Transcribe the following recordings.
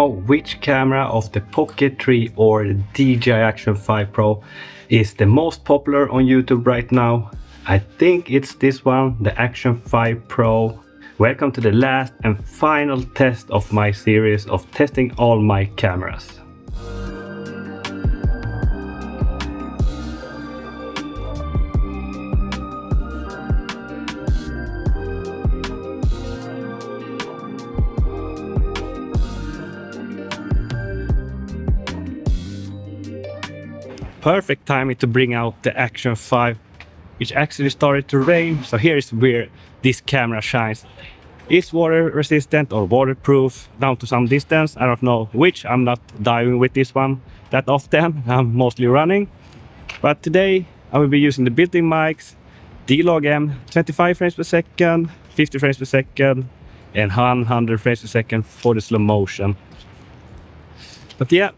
know which camera of the Pocket 3 or the DJI Action 5 Pro is the most popular on YouTube right now. I think it's this one, the Action 5 Pro. Welcome to the last and final test of my series of testing all my cameras. Perfect timing to bring out the Action 5, which actually started to rain, so here is where this camera shines. It's water resistant or waterproof down to some distance. I don't know which. I'm not diving with this one that often. I'm mostly running. But today I will be using the built-in mics, D-Log M, 25 frames per second, 50 frames per second, and 100 frames per second for the slow motion. But yeah,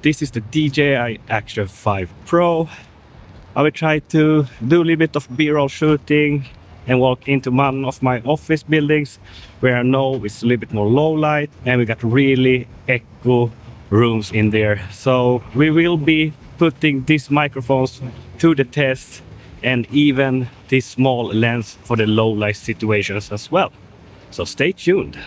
this is the DJI Action 5 Pro. I will try to do a little bit of B-roll shooting and walk into one of my office buildings where I know it's a little bit more low light and we got really echo rooms in there. So we will be putting these microphones to the test and even this small lens for the low light situations as well. So stay tuned.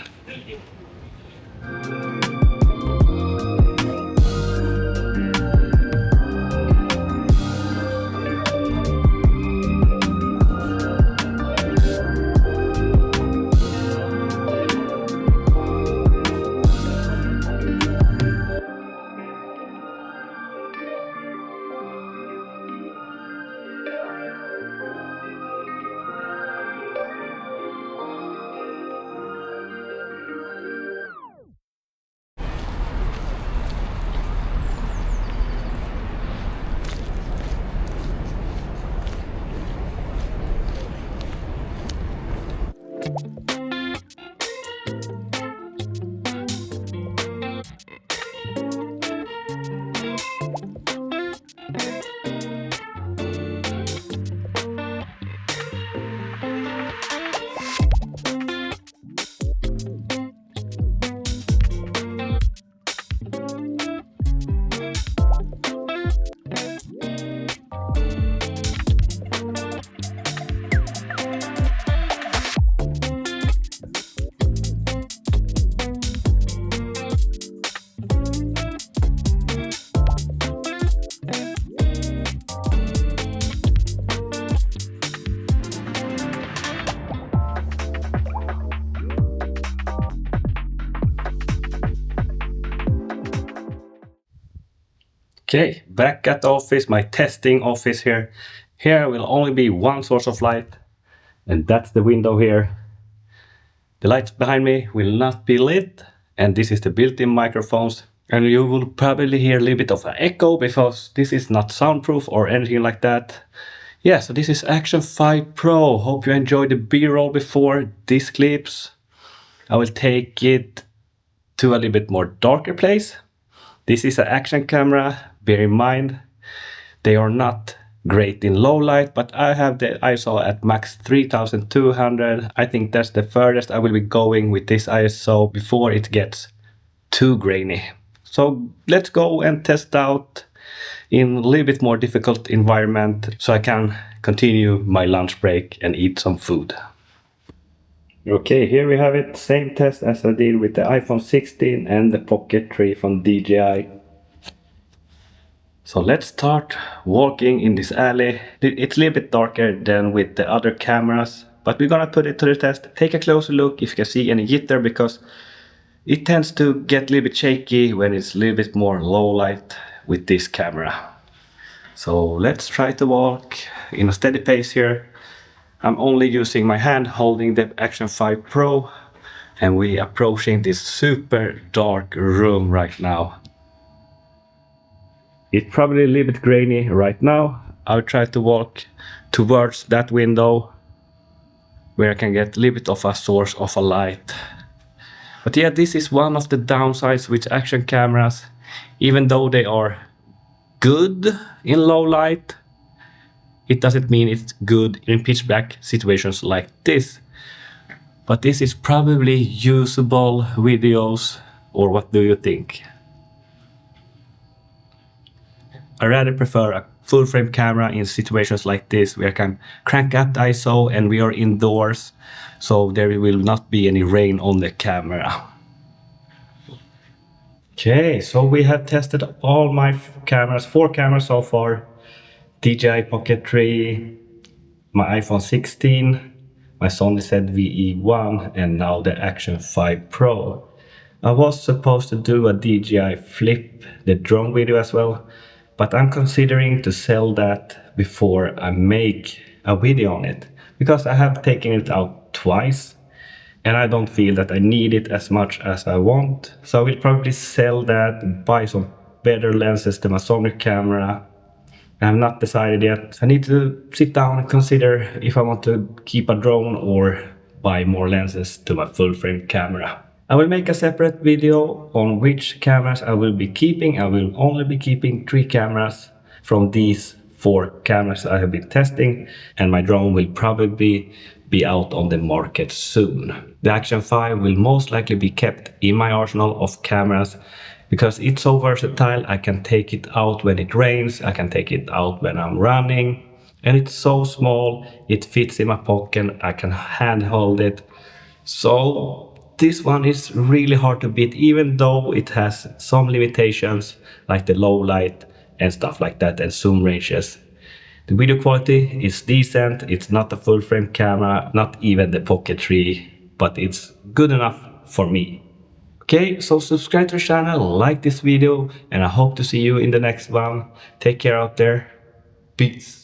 Okay, back at the office, my testing office here. Here will only be one source of light, and that's the window here. The lights behind me will not be lit, and this is the built-in microphones. And you will probably hear a little bit of an echo because this is not soundproof or anything like that. Yeah, so this is Action 5 Pro. Hope you enjoyed the B-roll before these clips. I will take it to a little bit more darker place. This is an action camera. Bear in mind, they are not great in low light, but I have the ISO at max 3200. I think that's the furthest I will be going with this ISO before it gets too grainy. So let's go and test out in a little bit more difficult environment so I can continue my lunch break and eat some food. Okay, here we have it. Same test as I did with the iPhone 16 and the Pocket 3 from DJI. So let's start walking in this alley. It's a little bit darker than with the other cameras, but we're gonna put it to the test. Take a closer look if you can see any jitter, because it tends to get a little bit shaky when it's a little bit more low light with this camera. So let's try to walk in a steady pace here. I'm only using my hand holding the Action 5 Pro, and we are approaching this super dark room right now. It's probably a little bit grainy right now. I'll try to walk towards that window where I can get a little bit of a source of a light. But yeah, this is one of the downsides with action cameras. Even though they are good in low light, it doesn't mean it's good in pitch black situations like this. But this is probably usable videos Or what do you think? I rather prefer a full frame camera in situations like this where I can crank up the ISO and we are indoors, so there will not be any rain on the camera. Okay, so we have tested all my cameras, 4 cameras so far. DJI Pocket 3, my iPhone 16, my Sony ZV-E1, and now the Action 5 Pro. I was supposed to do a DJI Flip, the drone video as well, but I'm considering to sell that before I make a video on it, because I have taken it out twice and I don't feel that I need it as much as I want. So I will probably sell that and buy some better lenses to my Sony camera. I have not decided yet. I need to sit down and consider if I want to keep a drone or buy more lenses to my full frame camera. I will make a separate video on which cameras I will be keeping. I will only be keeping 3 cameras from these 4 cameras I have been testing, and my drone will probably be out on the market soon. The Action 5 will most likely be kept in my arsenal of cameras because it's so versatile. I can take it out when it rains, I can take it out when I'm running, and it's so small, it fits in my pocket, I can handhold it. So this one is really hard to beat, even though it has some limitations like the low light and stuff like that and zoom ranges. The video quality is decent, it's not a full frame camera, not even the Pocket 3, but it's good enough for me. Okay, so subscribe to the channel, like this video, and I hope to see you in the next one. Take care out there. Peace.